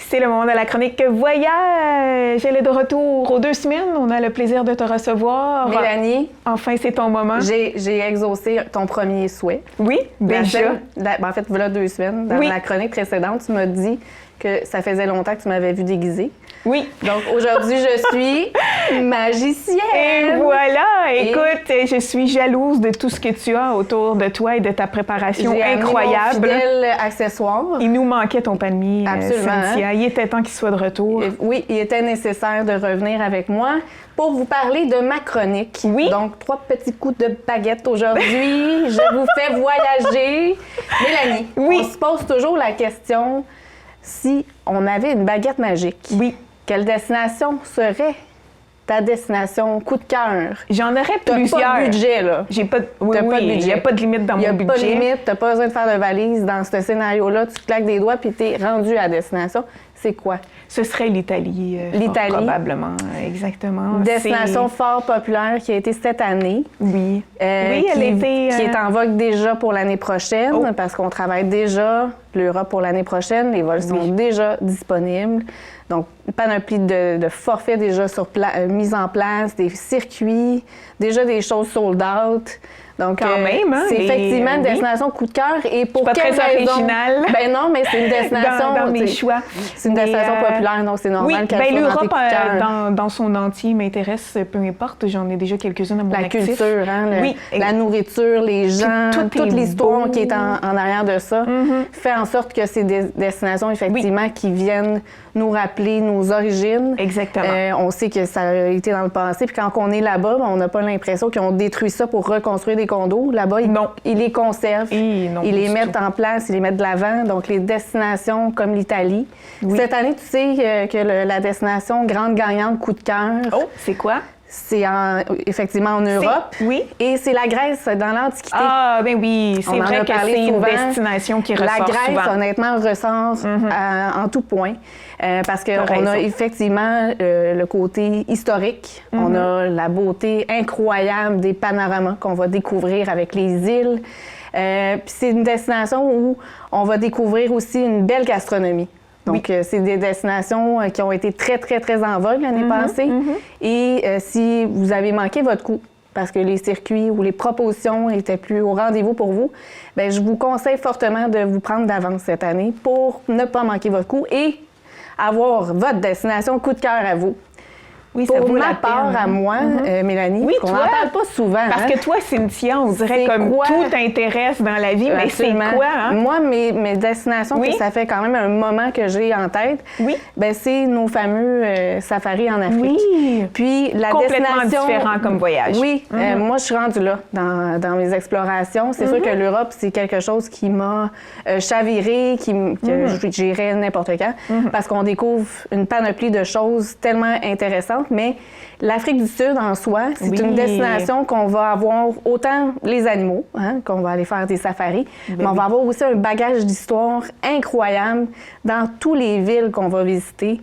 C'est le moment de la chronique Voyage. Elle est de retour aux 2 semaines. On a le plaisir de te recevoir. Mélanie. Enfin, c'est ton moment. J'ai exaucé ton premier souhait. Oui, déjà. En fait, voilà 2 semaines. Dans la chronique précédente, tu m'as dit que ça faisait longtemps que tu m'avais vu déguisée. Oui. Donc aujourd'hui, je suis magicienne. Et voilà! Écoute, je suis jalouse de tout ce que tu as autour de toi et de ta préparation incroyable. J'ai amené mon fidèle accessoire. Il nous manquait ton palmier, Absolument. Cynthia. Il était temps qu'il soit de retour. Oui, il était nécessaire de revenir avec moi pour vous parler de ma chronique. Oui. Donc, 3 petits coups de baguette aujourd'hui. Je vous fais voyager. Mélanie, oui. On se pose toujours la question, si on avait une baguette magique, oui. Quelle destination serait ta destination coup de cœur? J'en aurais plusieurs. T'as pas de budget, là. J'ai pas de... Oui, pas de budget. Il n'y a pas de limite dans mon budget. Il n'y a pas de limite. T'as pas besoin de faire de valise dans ce scénario-là. Tu claques des doigts puis t'es rendu à la destination. C'est quoi? Ce serait l'Italie. L'Italie. Probablement, exactement. Destination fort populaire qui a été cette année. Oui. Oui, elle était... Qui est en vogue déjà pour l'année prochaine parce qu'on travaille déjà l'Europe pour l'année prochaine. Les vols sont déjà disponibles. Donc, une panoplie de forfaits déjà mis en place, des circuits, déjà des choses sold out. Donc, quand même, hein, c'est effectivement une destination coup de cœur. Et pour pas quelle très raison? original. Ben non, mais c'est une destination... dans mes choix. C'est une destination populaire, donc c'est normal qu'elle soit l'Europe, dans tes coups de cœur. dans son entier m'intéresse, peu importe. J'en ai déjà quelques-unes à mon actif. La culture, hein, la nourriture, les gens, toute l'histoire qui est en arrière de ça, fait en sorte que c'est des destinations, effectivement, qui viennent nous rappeler nos origines. Exactement. On sait que ça a été dans le passé, puis quand on est là-bas, on n'a pas l'impression qu'ils ont détruit ça pour reconstruire des condos. Là-bas, ils les conservent, ils les mettent en place, ils les mettent de l'avant. Donc, les destinations comme l'Italie. Oui. Cette année, tu sais que la destination grande gagnante coup de cœur... Oh, c'est quoi? C'est effectivement en Europe. Oui. Et c'est la Grèce dans l'Antiquité. Ah, ben oui, c'est vrai que c'est une destination qui ressort souvent. La Grèce, honnêtement, ressort en tout point. Parce qu'on a effectivement le côté historique. On a la beauté incroyable des panoramas qu'on va découvrir avec les îles. Puis c'est une destination où on va découvrir aussi une belle gastronomie. Donc, c'est des destinations qui ont été très, très, très en vogue l'année passée. Et si vous avez manqué votre coup, parce que les circuits ou les propositions étaient plus au rendez-vous pour vous, bien, je vous conseille fortement de vous prendre d'avance cette année pour ne pas manquer votre coup et avoir votre destination coup de cœur à vous. Oui, pour ma part, à moi, Mélanie, qu'on n'en parle pas souvent. Parce que toi, Cynthia, on dirait comme tout t'intéresse dans la vie, mais c'est quoi? Hein? Moi, mes destinations, puis ça fait quand même un moment que j'ai en tête, ben, c'est nos fameux safaris en Afrique. Oui, puis la complètement destination... différent comme voyage. Oui, moi, je suis rendue là dans mes explorations. C'est sûr que l'Europe, c'est quelque chose qui m'a chavirée, que j'irais n'importe quand, parce qu'on découvre une panoplie de choses tellement intéressantes. Mais l'Afrique du Sud, en soi, c'est une destination qu'on va avoir autant les animaux, qu'on va aller faire des safaris, mais on va avoir aussi un bagage d'histoire incroyable dans toutes les villes qu'on va visiter.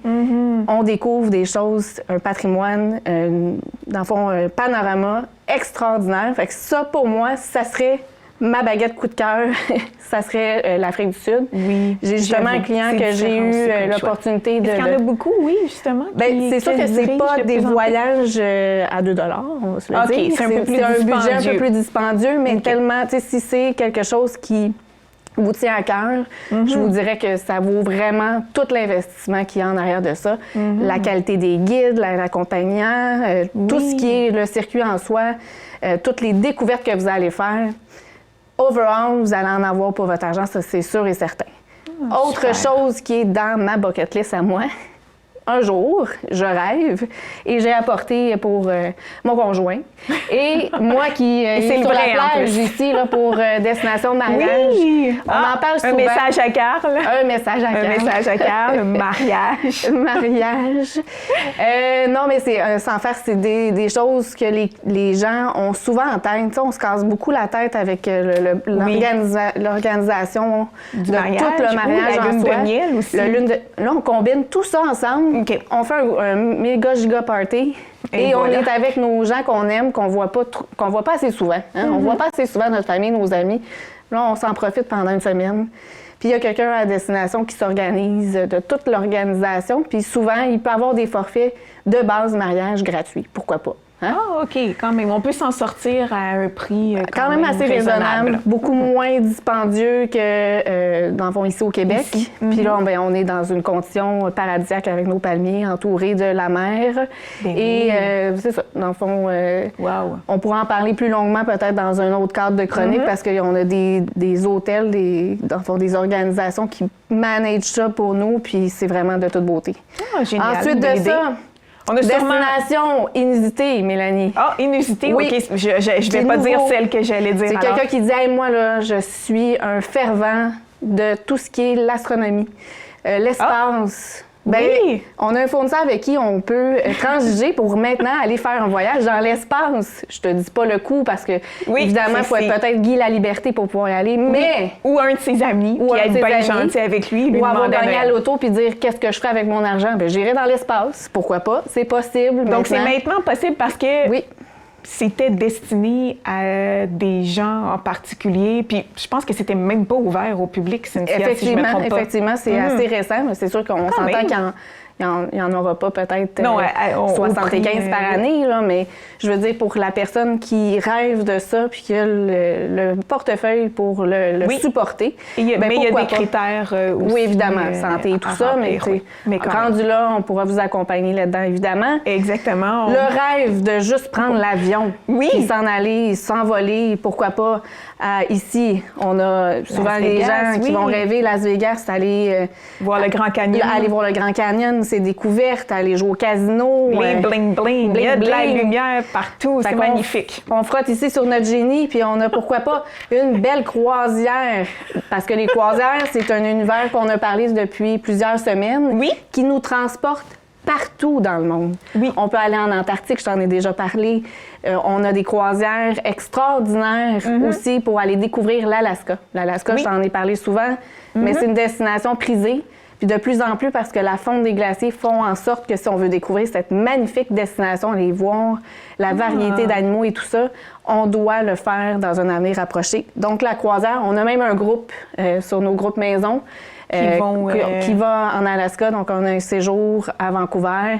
On découvre des choses, un patrimoine, dans le fond, un panorama extraordinaire. Fait que ça, pour moi, ça serait... Ma baguette coup de cœur, ça serait l'Afrique du Sud. Oui. J'ai justement un client que j'ai eu l'opportunité de... Est-ce qu'il y en a beaucoup, oui, justement? Bien, c'est sûr que c'est pas des voyages à 2 $, on va se le dire. C'est un peu plus dispendieux. C'est un budget un peu plus dispendieux, mais tellement, tu sais, si c'est quelque chose qui vous tient à cœur, je vous dirais que ça vaut vraiment tout l'investissement qu'il y a en arrière de ça. La qualité des guides, l'accompagnant, tout ce qui est le circuit en soi, toutes les découvertes que vous allez faire. Overall, vous allez en avoir pour votre argent, ça c'est sûr et certain. Autre chose qui est dans ma bucket list à moi, un jour, je rêve et j'ai apporté pour mon conjoint. Et moi qui est sur la plage ici là, pour destination de mariage, on en parle souvent. Un message à Carl. Un message à Carl. Un message à Carl, mariage. Mariage. Non, mais c'est sans faire, c'est des choses que les gens ont souvent en tête. T'sais, on se casse beaucoup la tête avec l'organisation du mariage, tout le mariage la lune de miel aussi. Là, on combine tout ça ensemble. On fait un méga giga party et on est avec nos gens qu'on aime, qu'on voit pas assez souvent. On voit pas assez souvent notre famille, nos amis. Là, on s'en profite pendant une semaine. Puis Puis il y a quelqu'un à destination qui s'organise de toute l'organisation. Puis souvent, il peut avoir des forfaits de base mariage gratuits. Pourquoi pas? Hein? Ah, OK, quand même. On peut s'en sortir à un prix quand même assez raisonnable. Beaucoup moins dispendieux que, dans le fond, ici au Québec. Ici. Puis là, on est dans une condition paradisiaque avec nos palmiers, entourés de la mer. Et c'est ça, dans le fond, wow. On pourra en parler plus longuement peut-être dans un autre cadre de chronique parce qu'on a des hôtels, dans le fond, des organisations qui managent ça pour nous, puis c'est vraiment de toute beauté. Ah, génial. Ensuite de ça... On a destination inusitée, Mélanie. Ah, inusitée? Oui. OK. Je vais pas dire celle que j'allais dire. C'est quelqu'un qui dit hey, moi, là, je suis un fervent de tout ce qui est l'astronomie, l'espace. Ben, oui. On a un fournisseur avec qui on peut transiger pour maintenant aller faire un voyage dans l'espace. Je te dis pas le coût parce que, évidemment, il faut être peut-être Guy Laliberté pour pouvoir y aller, mais... Ou un de ses amis qui est bien gentil avec lui. Ou avoir gagné à l'auto puis dire qu'est-ce que je ferais avec mon argent. Bien, j'irai dans l'espace. Pourquoi pas? C'est possible. Donc, c'est maintenant possible parce que... Oui. C'était destiné à des gens en particulier, puis je pense que c'était même pas ouvert au public, Cynthia, effectivement, si je me trompe pas. Effectivement, c'est assez récent, mais c'est sûr qu'on s'entend qu'il n'y en aura pas peut-être 75 par année, là, mais je veux dire, pour la personne qui rêve de ça puis qui a le portefeuille pour le supporter, mais il y a des critères aussi. Oui, évidemment, santé et tout ça, mais rendu là, on pourra vous accompagner là-dedans, évidemment. Exactement. Le rêve de juste prendre l'avion, puis s'en aller, s'envoler, pourquoi pas. Ici, on a souvent des gens qui vont rêver Las Vegas, aller voir le Grand Canyon. Aller voir le Grand Canyon, ses découvertes, aller jouer au casino. Les bling-bling, il y a de la lumière partout, c'est magnifique. On frotte ici sur notre génie, puis on a, pourquoi pas, une belle croisière. Parce que les croisières, c'est un univers qu'on a parlé depuis plusieurs semaines, qui nous transporte partout dans le monde. Oui. On peut aller en Antarctique, je t'en ai déjà parlé. On a des croisières extraordinaires aussi pour aller découvrir l'Alaska. L'Alaska, je t'en ai parlé souvent, mais c'est une destination prisée. Puis de plus en plus, parce que la fonte des glaciers font en sorte que si on veut découvrir cette magnifique destination, aller voir la variété d'animaux et tout ça, on doit le faire dans un avenir rapproché. Donc la croisière, on a même un groupe sur nos groupes maison qui va en Alaska. Donc on a un séjour à Vancouver.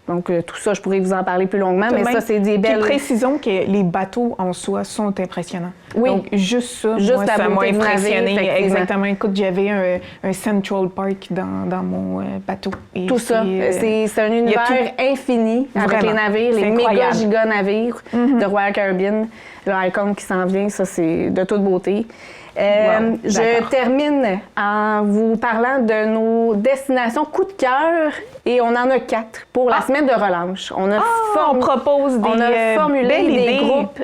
Donc, tout ça, je pourrais vous en parler plus longuement, mais ça, c'est des belles... Puis précisons que les bateaux en soi sont impressionnants. Oui. Donc, juste ça, moi, ça m'a impressionné. Exactement. Écoute, j'avais un Central Park dans mon bateau. Et tout ça, c'est un univers infini avec les navires, les méga giga navires de Royal Caribbean. Le Icon qui s'en vient, ça, c'est de toute beauté. Je termine en vous parlant de nos destinations coup de cœur et on en a 4 pour la semaine de relâche. On propose a formulé des groupes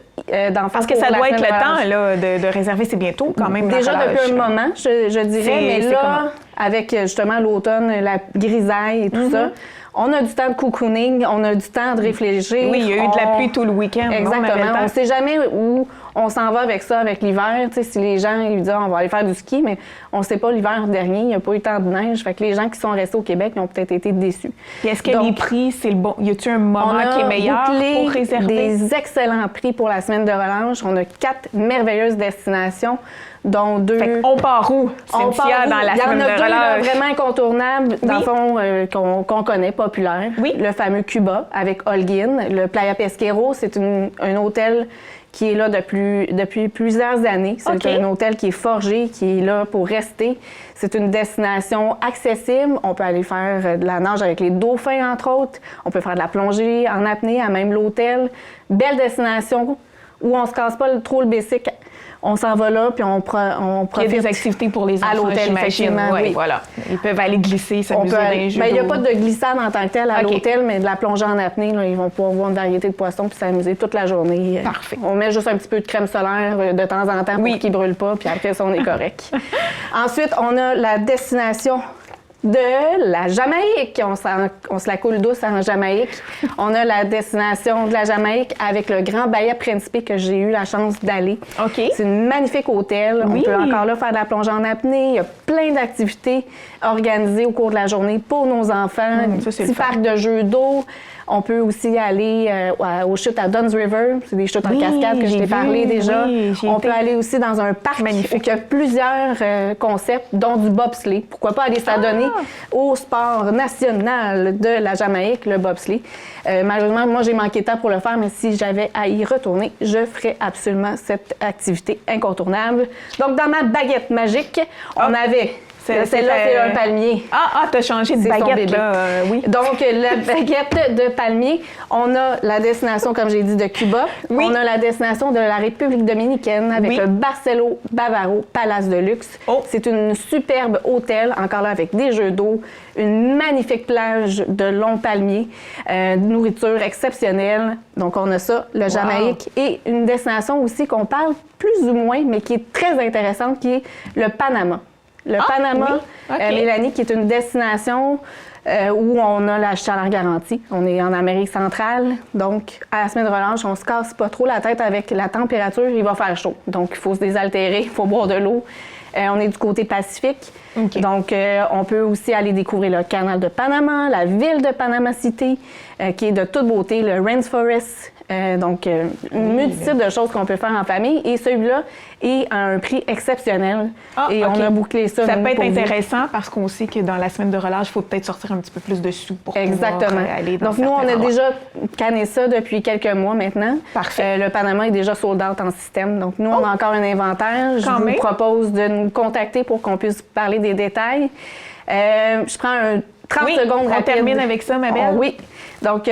d'enfants. Parce que ça doit être le temps là, de réserver, c'est bientôt quand même. Déjà depuis un moment, je dirais, mais là, avec justement l'automne, la grisaille et tout ça, on a du temps de cocooning, on a du temps de réfléchir. Oui, il y a eu de la pluie tout le week-end. Exactement. On ne sait jamais où on s'en va avec ça, avec l'hiver. Tu sais, si les gens ils disent on va aller faire du ski, mais on ne sait pas l'hiver dernier, il n'y a pas eu tant de neige. Fait que les gens qui sont restés au Québec ils ont peut-être été déçus. Puis est-ce que les prix, c'est le bon? Y a-t-il un moment qui est meilleur pour réserver? Des excellents prix pour la semaine de relâche. On a 4 merveilleuses destinations, dont 2... Fait on part où, Cynthia, dans la semaine de relâche? Il y en a 2 vraiment incontournables, dans le fond, qu'on connaît, populaire. Oui. Le fameux Cuba, avec Holguín. Le Playa Pesquero, c'est un hôtel qui est là depuis plusieurs années. C'est un hôtel qui est forgé, qui est là pour rester. C'est une destination accessible. On peut aller faire de la nage avec les dauphins, entre autres. On peut faire de la plongée en apnée à même l'hôtel. Belle destination où on se casse pas trop le bicycle. On s'en va là, puis on profite. Il y a des activités pour les enfants, à l'hôtel, effectivement. Oui, voilà. Ils peuvent aller glisser, s'amuser dans les jeux d'eau. Il n'y a pas de glissade en tant que tel à l'hôtel, mais de la plongée en apnée, là, ils vont pouvoir voir une variété de poissons puis s'amuser toute la journée. Parfait. On met juste un petit peu de crème solaire de temps en temps pour qu'ils ne brûlent pas, puis après ça, on est correct. Ensuite, on a la destination de la Jamaïque. On se la coule douce en Jamaïque. On a la destination de la Jamaïque avec le Grand Bahia Principe que j'ai eu la chance d'aller. OK. C'est un magnifique hôtel. On peut encore là faire de la plongée en apnée. Il y a plein d'activités organisées au cours de la journée pour nos enfants. Ça, c'est Petit parc de jeux d'eau. On peut aussi aller aux chutes à Dunn's River. C'est des chutes en cascade que je t'ai parlé déjà. On peut aller aussi dans un parc magnifique. Il y a plusieurs concepts, dont du bobsleigh. Pourquoi pas aller s'adonner au sport national de la Jamaïque, le bobsleigh. Malheureusement, moi, j'ai manqué de temps pour le faire, mais si j'avais à y retourner, je ferais absolument cette activité incontournable. Donc, dans ma baguette magique, on avait... Celle-là, c'est un palmier. T'as changé de baguette, là. Oui. Donc, la baguette de palmier, on a la destination, comme j'ai dit, de Cuba. Oui. On a la destination de la République dominicaine avec le Barcelo Bavaro Palace de luxe. C'est une superbe hôtel, encore là, avec des jeux d'eau, une magnifique plage de longs palmiers, nourriture exceptionnelle. Donc, on a ça, le Jamaïque. Et une destination aussi qu'on parle plus ou moins, mais qui est très intéressante, qui est le Panama. Le Panama, Mélanie, qui est une destination où on a la chaleur garantie. On est en Amérique centrale, donc à la semaine de relâche, on se casse pas trop la tête avec la température, il va faire chaud. Donc, il faut se désaltérer, il faut boire de l'eau. On est du côté Pacifique. Donc, on peut aussi aller découvrir le canal de Panama, la ville de Panama City, qui est de toute beauté, le Rainforest. Donc, une multitude de choses qu'on peut faire en famille. Et celui-là est à un prix exceptionnel. Et on a bouclé ça. Ça peut être intéressant parce qu'on sait que dans la semaine de relâche, il faut peut-être sortir un petit peu plus de sous pour pouvoir aller dans. Donc, nous, on a déjà canné ça depuis quelques mois maintenant. Parfait. Le Panama est déjà sold out en système. Donc, nous, on a encore un inventaire. Je vous propose de nous contacter pour qu'on puisse parler des détails. Je prends un 30 secondes rapide. On termine avec ça, ma belle. Oui. Donc,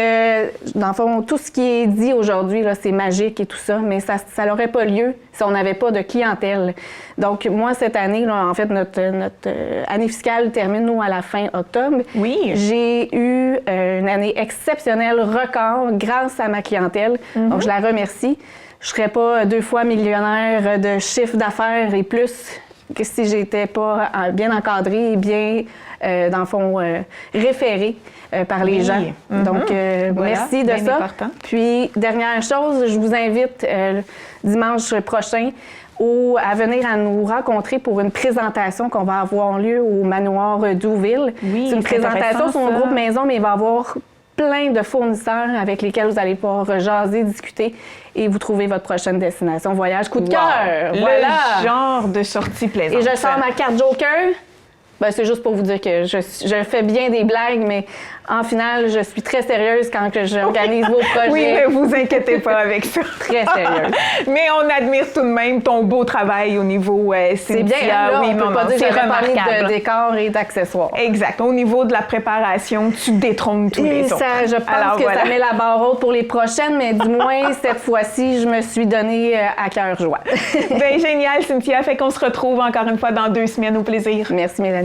dans le fond, tout ce qui est dit aujourd'hui, là, c'est magique et tout ça, mais ça n'aurait pas lieu si on n'avait pas de clientèle. Donc, moi, cette année, là, en fait, notre année fiscale termine, nous, à la fin octobre. Oui. J'ai eu une année exceptionnelle, record, grâce à ma clientèle. Donc, je la remercie. Je ne serais pas 2 fois millionnaire de chiffre d'affaires et plus que si j'étais pas bien encadrée et bien, dans le fond, référée par les gens. Donc, merci de ça. Important. Puis, dernière chose, je vous invite dimanche prochain à venir à nous rencontrer pour une présentation qu'on va avoir lieu au manoir Douville. Oui, c'est une présentation sur un groupe maison, mais il va y avoir plein de fournisseurs avec lesquels vous allez pouvoir jaser, discuter et vous trouver votre prochaine destination. Voyage coup de cœur! Voilà! Le genre de sortie plaisante. Et je sors ma carte Joker. Ben, c'est juste pour vous dire que je fais bien des blagues, mais en finale, je suis très sérieuse quand j'organise vos projets. Oui, ne vous inquiétez pas avec ça. Très sérieuse. Mais on admire tout de même ton beau travail au niveau c'est bien, là, on peut pas dire que j'aurais parlé de décor et d'accessoires. Exact. Au niveau de la préparation, tu détrônes tous les autres. Ça, je pense que ça met la barre haute pour les prochaines, mais du moins, cette fois-ci, je me suis donnée à cœur joie. Bien, génial, Cynthia. Fait qu'on se retrouve encore une fois dans 2 semaines. Au plaisir. Merci, Mélanie.